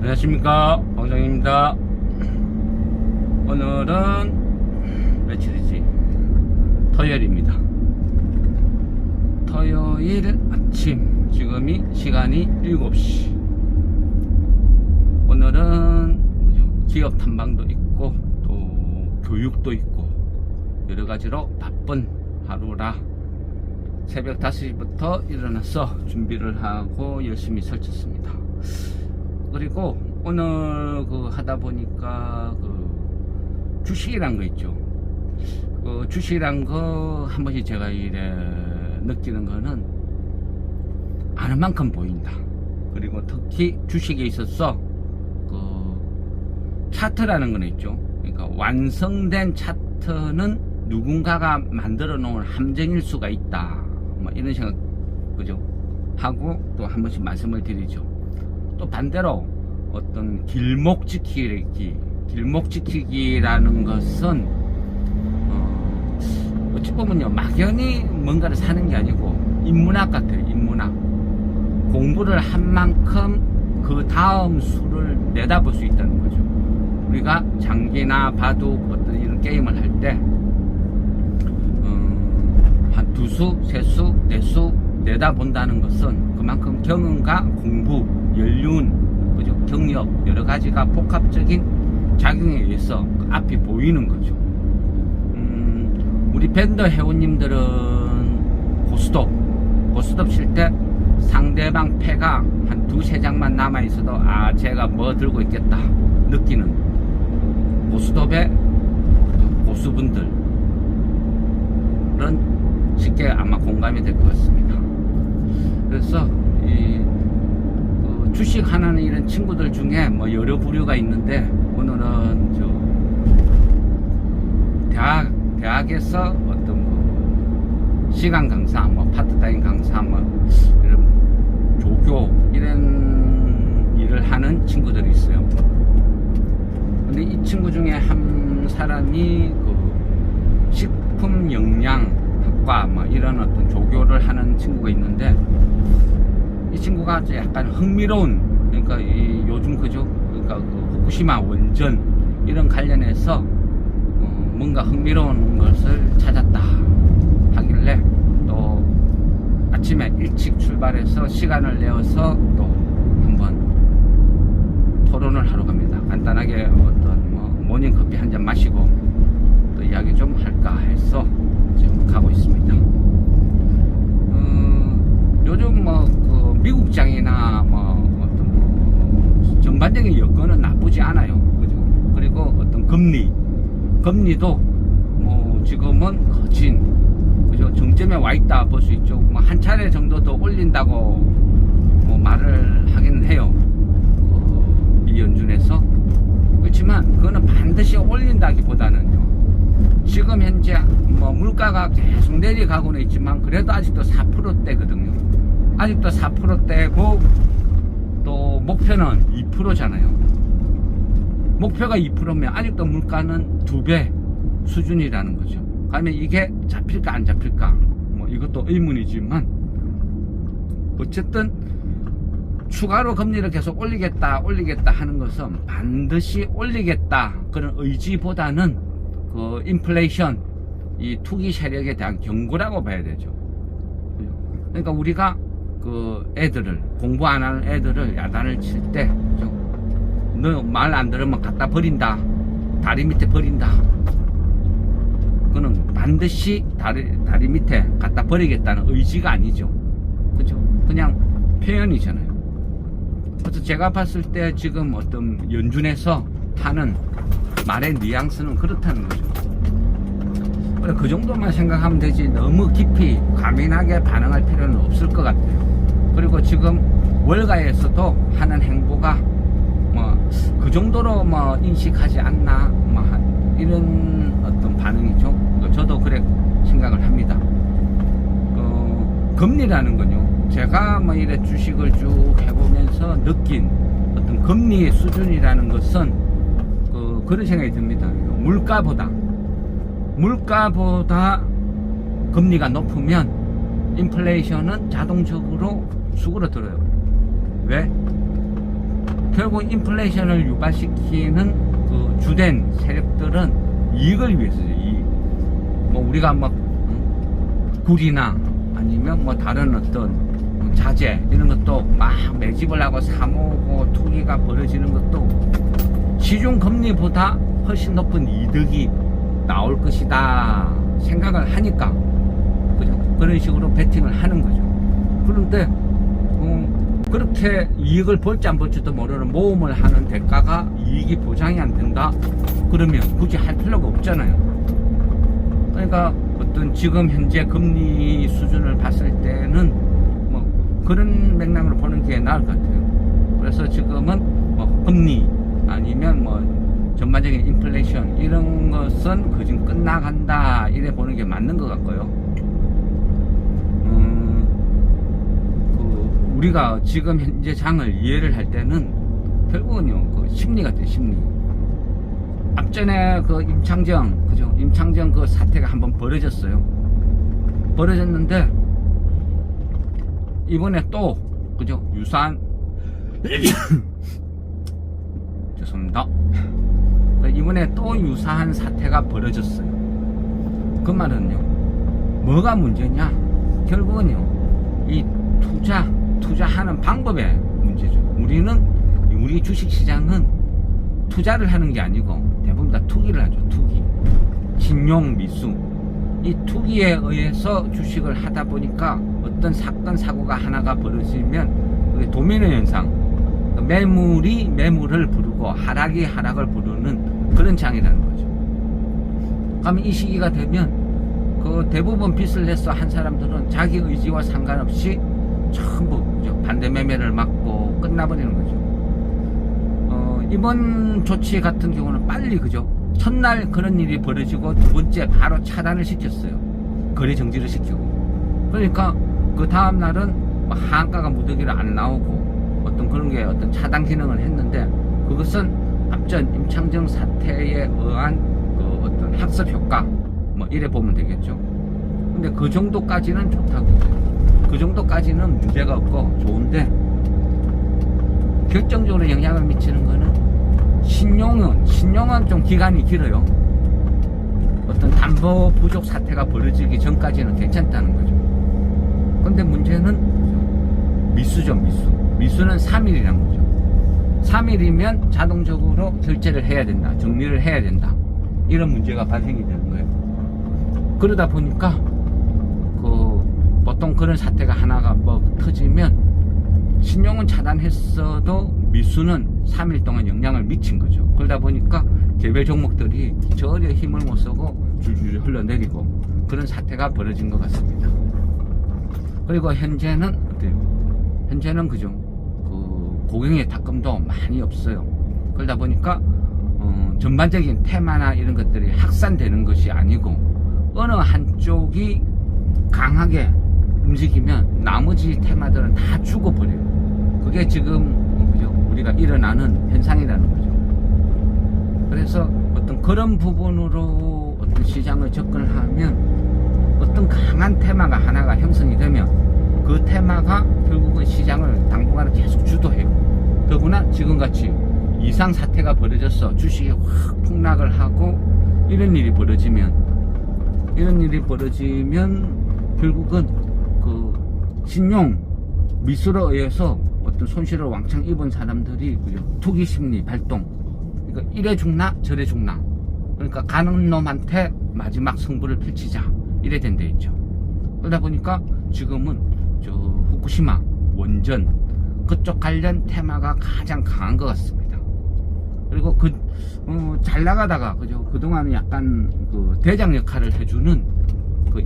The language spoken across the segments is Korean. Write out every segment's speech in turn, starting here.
안녕하십니까, 방장입니다. 오늘은 며칠이지? 토요일입니다. 토요일 아침, 지금이 시간이 7시. 오늘은 기업 탐방도 있고 또 교육도 있고 여러가지로 바쁜 하루라 새벽 5시부터 일어나서 준비를 하고 열심히 설쳤습니다. 그리고 오늘 하다 보니까 주식이란 거 있죠. 주식이란 거 한 번씩 제가 이래 느끼는 거는 아는 만큼 보인다. 그리고 특히 주식에 있어서 차트라는 건 있죠. 그러니까 완성된 차트는 누군가가 만들어 놓은 함정일 수가 있다. 뭐 이런 생각, 그죠? 하고 또 한 번씩 말씀을 드리죠. 또 반대로 어떤 길목 지키기라는 것은 어찌 보면요, 막연히 뭔가를 사는 게 아니고 인문학 같아요. 인문학. 공부를 한 만큼 그 다음 수를 내다볼 수 있다는 거죠. 우리가 장기나 바둑 어떤 이런 게임을 할 때 한 두 수, 세 수, 네 수 내다본다는 것은 그만큼 경험과 공부, 연륜, 그죠? 경력 여러 가지가 복합적인 작용에 의해서 그 앞이 보이는 거죠. 우리 밴더 회원님들은 고스톱 칠 때 상대방 패가 한 두세 장만 남아 있어도 제가 뭐 들고 있겠다 느끼는 고스톱의 고수분들은 쉽게 아마 공감이 될 것 같습니다. 그래서 주식 하는 이런 친구들 중에 뭐 여러 부류가 있는데, 오늘은 대학에서 어떤 시간 강사, 파트타임 강사, 이런 조교 이런 일을 하는 친구들이 있어요. 근데 이 친구 중에 한 사람이 식품 영양학과 이런 어떤 조교를 하는 친구가 있는데, 이 친구가 약간 흥미로운, 그러니까 요즘 그죠? 그러니까 후쿠시마 원전 이런 관련해서 뭔가 흥미로운 것을 찾았다 하길래 또 아침에 일찍 출발해서 시간을 내어서 또 한번 토론을 하러 갑니다. 간단하게 어떤 모닝커피 한 잔 마시고 또 이야기 좀 할까 해서 지금 가고 있습니다. 요즘 미국장이나 어떤 전반적인 여건은 나쁘지 않아요. 그죠? 그리고 어떤 금리도 지금은 거진, 그죠? 정점에 와 있다 볼 수 있죠. 한 차례 정도 더 올린다고 말을 하긴 해요. 이 연준에서. 그렇지만 그거는 반드시 올린다기보다는요, 지금 현재 물가가 계속 내려가고는 있지만 그래도 아직도 4%대거든요. 아직도 4%대고 또 목표는 2%잖아요. 목표가 2%면 아직도 물가는 2배 수준이라는 거죠. 그러면 이게 잡힐까 안 잡힐까, 이것도 의문이지만 어쨌든 추가로 금리를 계속 올리겠다 하는 것은 반드시 올리겠다 그런 의지보다는 인플레이션, 이 투기 세력에 대한 경고라고 봐야 되죠. 그러니까 우리가 애들을, 공부 안 하는 애들을 야단을 칠 때, 너 말 안 들으면 갖다 버린다, 다리 밑에 버린다, 그거는 반드시 다리 밑에 갖다 버리겠다는 의지가 아니죠. 그죠? 그냥 표현이잖아요. 그래서 제가 봤을 때 지금 어떤 연준에서 하는 말의 뉘앙스는 그렇다는 거죠. 그 정도만 생각하면 되지 너무 깊이 과민하게 반응할 필요는 없을 것 같아요. 그리고 지금 월가에서도 하는 행보가 그 정도로 인식하지 않나, 이런 어떤 반응이죠. 저도 그래 생각을 합니다. 금리라는 건요, 제가 이래 주식을 쭉 해보면서 느낀 어떤 금리의 수준이라는 것은 그런 생각이 듭니다. 물가보다 금리가 높으면 인플레이션은 자동적으로 수그러들어요. 왜? 결국 인플레이션을 유발시키는 그 주된 세력들은 이익을 위해서죠. 이익. 뭐 우리가 막 굴이나 아니면 뭐 다른 어떤 자재 이런 것도 막 매집을 하고 사모으고 투기가 벌어지는 것도 시중 금리보다 훨씬 높은 이득이 나올 것이다 생각을 하니까 그죠? 그런 식으로 베팅을 하는 거죠. 그런데 그렇게 이익을 볼지 안 볼지도 모르는 모험을 하는 대가가 이익이 보장이 안 된다 그러면 굳이 할 필요가 없잖아요. 그러니까 어떤 지금 현재 금리 수준을 봤을 때는 뭐 그런 맥락으로 보는 게 나을 것 같아요. 그래서 지금은 뭐 금리 아니면 뭐 전반적인 인플레이션 이런 것은 그중 끝나간다 이래 보는 게 맞는 것 같고요. 우리가 지금 현재 장을 이해를 할 때는 결국은요 그 심리 같아요. 심리. 앞전에 그 임창정 그죠? 임창정 그 사태가 한번 벌어졌어요. 벌어졌는데 이번에 또 그죠? 유사한 죄송합니다. 이번에 또 유사한 사태가 벌어졌어요. 그 말은요 뭐가 문제냐? 결국은요 이 투자하는 방법의 문제죠. 우리 주식시장은 투자를 하는 게 아니고 대부분 다 투기를 하죠. 투기, 신용, 미수. 이 투기에 의해서 주식을 하다 보니까 어떤 사건 사고가 하나가 벌어지면 그게 도미노 현상, 매물이 매물을 부르고 하락이 하락을 부르는 그런 장이라는 거죠. 그러면 이 시기가 되면 그 대부분 빚을 내서 한 사람들은 자기 의지와 상관없이 전부 반대 매매를 막고 끝나버리는 거죠. 이번 조치 같은 경우는 빨리 그죠? 첫날 그런 일이 벌어지고 두 번째 바로 차단을 시켰어요. 거래 정지를 시키고. 그러니까 그 다음 날은 뭐 하한가가 무더기로 안 나오고 어떤 그런 게 어떤 차단 기능을 했는데 그것은 앞전 임창정 사태에 의한 그 어떤 학습 효과 뭐 이래 보면 되겠죠. 근데 그 정도까지는 좋다고. 그 정도까지는 문제가 없고 좋은데 결정적으로 영향을 미치는 거는 신용은 좀 기간이 길어요. 어떤 담보 부족 사태가 벌어지기 전까지는 괜찮다는 거죠. 근데 문제는 미수죠. 미수는 3일이란 거죠. 3일이면 자동적으로 결제를 해야 된다. 정리를 해야 된다. 이런 문제가 발생이 되는 거예요. 그러다 보니까 보통 그런 사태가 하나가 뭐 터지면 신용은 차단했어도 미수는 3일 동안 영향을 미친 거죠. 그러다 보니까 개별 종목들이 전혀 힘을 못 쓰고 줄줄 흘러내리고 그런 사태가 벌어진 것 같습니다. 그리고 현재는 어때요? 현재는 그죠? 그 고객의 탁금도 많이 없어요. 그러다 보니까 전반적인 테마나 이런 것들이 확산되는 것이 아니고 어느 한쪽이 강하게 움직이면 나머지 테마들은 다 죽어버려요. 그게 지금 그죠? 우리가 일어나는 현상이라는 거죠. 그래서 어떤 그런 부분으로 어떤 시장을 접근을 하면 어떤 강한 테마가 하나가 형성이 되면 그 테마가 결국은 시장을 당분간은 계속 주도해요. 더구나 지금같이 이상 사태가 벌어져서 주식이 확 폭락을 하고 이런 일이 벌어지면 결국은 그 신용 미수로 의해서 어떤 손실을 왕창 입은 사람들이 투기 심리 발동. 그러니까 이래 죽나 저래 죽나. 그러니까 가는 놈한테 마지막 승부를 펼치자 이래 된 데 있죠. 그러다 보니까 지금은 저 후쿠시마 원전 그쪽 관련 테마가 가장 강한 것 같습니다. 그리고 잘 나가다가 그죠? 그동안은 약간 그 대장 역할을 해주는 그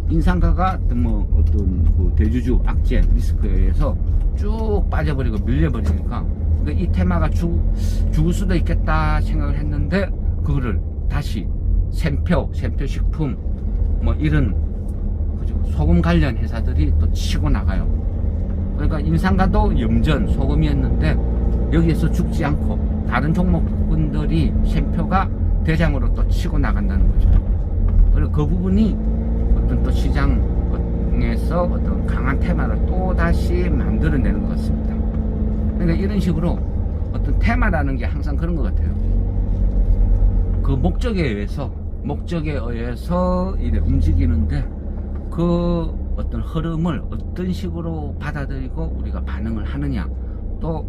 인상가가 뭐 어떤 그 대주주 악재 리스크에 의해서 쭉 빠져버리고 밀려버리니까 그러니까 이 테마가 죽을 수도 있겠다 생각을 했는데 그거를 다시 샘표식품 뭐 이런 그죠? 소금 관련 회사들이 또 치고 나가요. 그러니까 인상가도 염전 소금이었는데 여기에서 죽지 않고 다른 종목분들이 샘표가 대장으로 또 치고 나간다는 거죠. 그리고 그 부분이 어떤 또 시장에서 어떤 강한 테마를 또 다시 만들어내는 것 같습니다. 그러니까 이런 식으로 어떤 테마라는 게 항상 그런 것 같아요. 그 목적에 의해서 이래 움직이는데 그 어떤 흐름을 어떤 식으로 받아들이고 우리가 반응을 하느냐, 또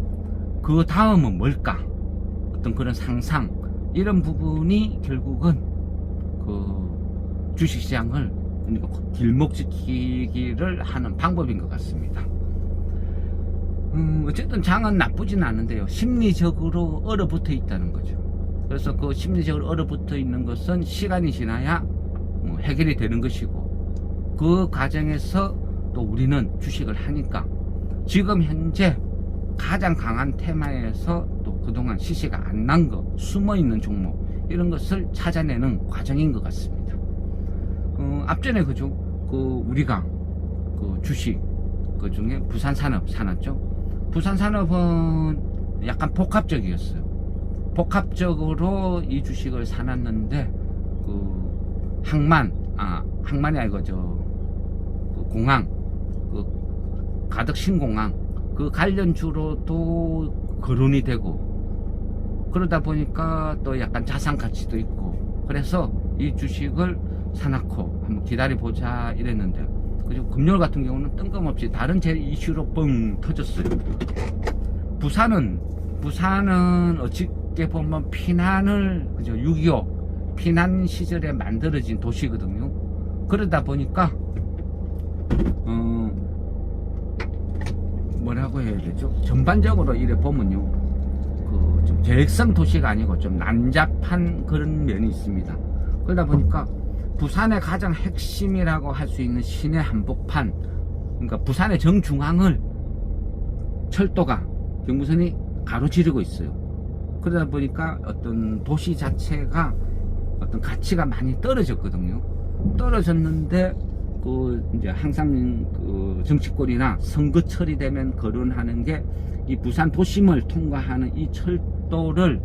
그 다음은 뭘까, 어떤 그런 상상, 이런 부분이 결국은 그 주식시장을 길목지키기를 하는 방법인 것 같습니다. 어쨌든 장은 나쁘진 않은데요, 심리적으로 얼어붙어 있다는 거죠. 그래서 그 심리적으로 얼어붙어 있는 것은 시간이 지나야 뭐 해결이 되는 것이고, 그 과정에서 또 우리는 주식을 하니까 지금 현재 가장 강한 테마에서 또 그동안 시세가 안 난 거, 숨어 있는 종목, 이런 것을 찾아내는 과정인 것 같습니다. 앞전에 그죠, 우리가 그 주식 그 중에 부산산업 사놨죠. 부산산업은 약간 복합적이었어요. 복합적으로 이 주식을 사놨는데 그 항만이 아니고 그 공항, 그 가덕 신공항, 그 관련주로도 거론이 되고, 그러다 보니까 또 약간 자산 가치도 있고, 그래서 이 주식을 사놓고 한번 기다려보자 이랬는데, 그리고 금요일 같은 경우는 뜬금없이 다른 제 이슈로 뻥 터졌어요. 부산은 어떻게 보면 피난을, 그죠, 6.25 피난 시절에 만들어진 도시거든요. 그러다 보니까 뭐라고 해야 되죠? 전반적으로 이래 보면요, 그 좀 계획성 도시가 아니고 좀 난잡한 그런 면이 있습니다. 그러다 보니까 부산의 가장 핵심이라고 할 수 있는 시내 한복판, 그러니까 부산의 정중앙을 철도가, 경부선이 가로지르고 있어요. 그러다 보니까 어떤 도시 자체가 어떤 가치가 많이 떨어졌거든요. 떨어졌는데 이제 항상 그 정치권이나 선거철이 되면 거론하는 게 이 부산 도심을 통과하는 이 철도를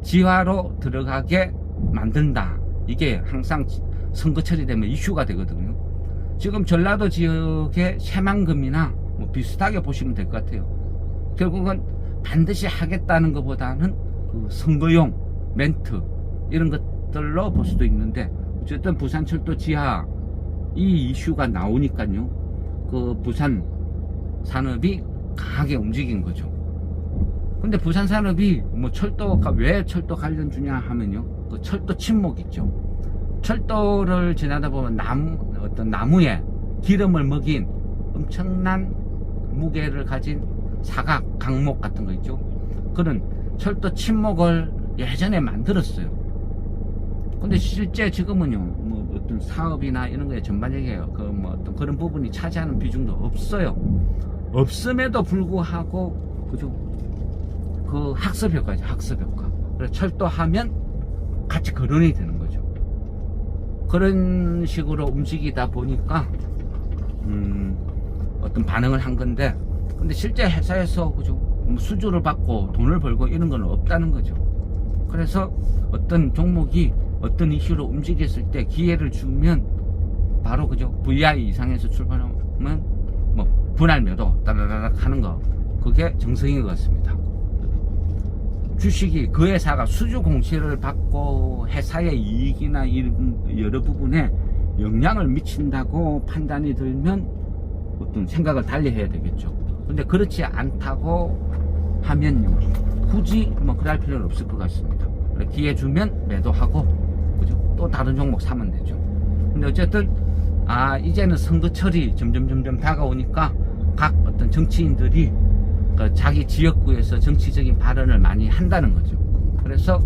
지화로 들어가게 만든다. 이게 항상 선거철이 되면 이슈가 되거든요. 지금 전라도 지역의 새만금이나 뭐 비슷하게 보시면 될 것 같아요. 결국은 반드시 하겠다는 것보다는 그 선거용 멘트, 이런 것들로 볼 수도 있는데, 어쨌든 부산철도 지하 이 이슈가 나오니까요, 그 부산 산업이 강하게 움직인 거죠. 근데 부산 산업이 뭐 철도가 왜 철도 관련주냐 하면요, 그 철도 침목 있죠. 철도를 지나다 보면 어떤 나무에 기름을 먹인 엄청난 무게를 가진 사각, 강목 같은 거 있죠. 그런 철도 침목을 예전에 만들었어요. 근데 실제 지금은요, 뭐 어떤 사업이나 이런 거에 전반적이에요. 뭐 어떤 그런 부분이 차지하는 비중도 없어요. 없음에도 불구하고, 그죠, 그 학습 효과죠, 학습 효과. 그래서 철도하면 같이 거론이 되는 거죠. 그런 식으로 움직이다 보니까 어떤 반응을 한 건데, 근데 실제 회사에서, 그죠, 뭐 수주를 받고 돈을 벌고 이런 건 없다는 거죠. 그래서 어떤 종목이 어떤 이슈로 움직였을 때 기회를 주면 바로, 그죠, VI 이상에서 출발하면 뭐 분할 매도 따라라락 하는 거, 그게 정석인 것 같습니다. 주식이 그 회사가 수주 공시를 받고 회사의 이익이나 여러 부분에 영향을 미친다고 판단이 들면 어떤 생각을 달리 해야 되겠죠. 근데 그렇지 않다고 하면요, 굳이 뭐 그럴 필요는 없을 것 같습니다. 기회 주면 매도하고, 그죠, 또 다른 종목 사면 되죠. 근데 어쨌든 이제는 선거철이 점점 다가오니까 각 어떤 정치인들이 그 자기 지역구에서 정치적인 발언을 많이 한다는 거죠. 그래서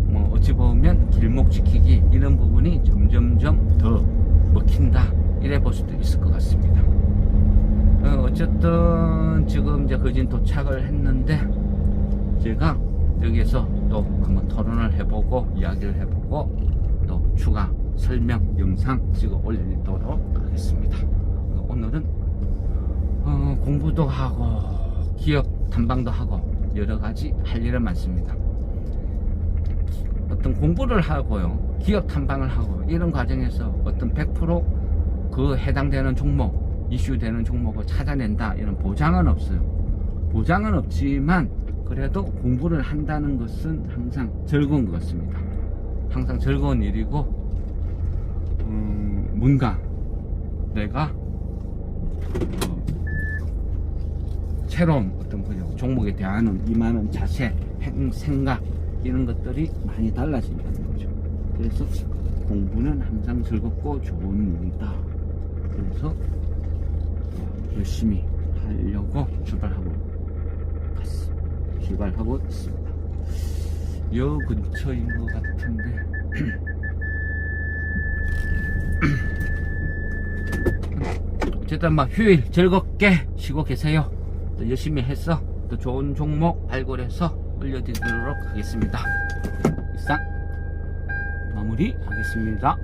뭐 어찌 보면 길목지키기, 이런 부분이 점점 더 먹힌다, 이래 볼 수도 있을 것 같습니다. 어쨌든 지금 이제 거진 도착을 했는데, 제가 여기에서 또 한번 토론을 해보고 이야기를 해보고 또 추가 설명 영상 찍어 올리도록 하겠습니다. 오늘은 공부도 하고 기업 탐방도 하고 여러 가지 할 일은 많습니다. 어떤 공부를 하고요, 기업 탐방을 하고, 이런 과정에서 어떤 100% 그 해당되는 종목, 이슈되는 종목을 찾아낸다, 이런 보장은 없어요. 보장은 없지만 그래도 공부를 한다는 것은 항상 즐거운 것 같습니다. 항상 즐거운 일이고, 뭔가 내가 새로운 어떤 그 종목에 대한 임하는 자세, 생각 이런 것들이 많이 달라진다는 거죠. 그래서 공부는 항상 즐겁고 좋은 일이다. 그래서 열심히 하려고 출발하고 있습니다. 여 근처인 것 같은데 어쨌든 뭐 휴일 즐겁게 쉬고 계세요. 또 열심히 해서 또 좋은 종목 발굴해서 올려드리도록 하겠습니다. 이상 마무리하겠습니다.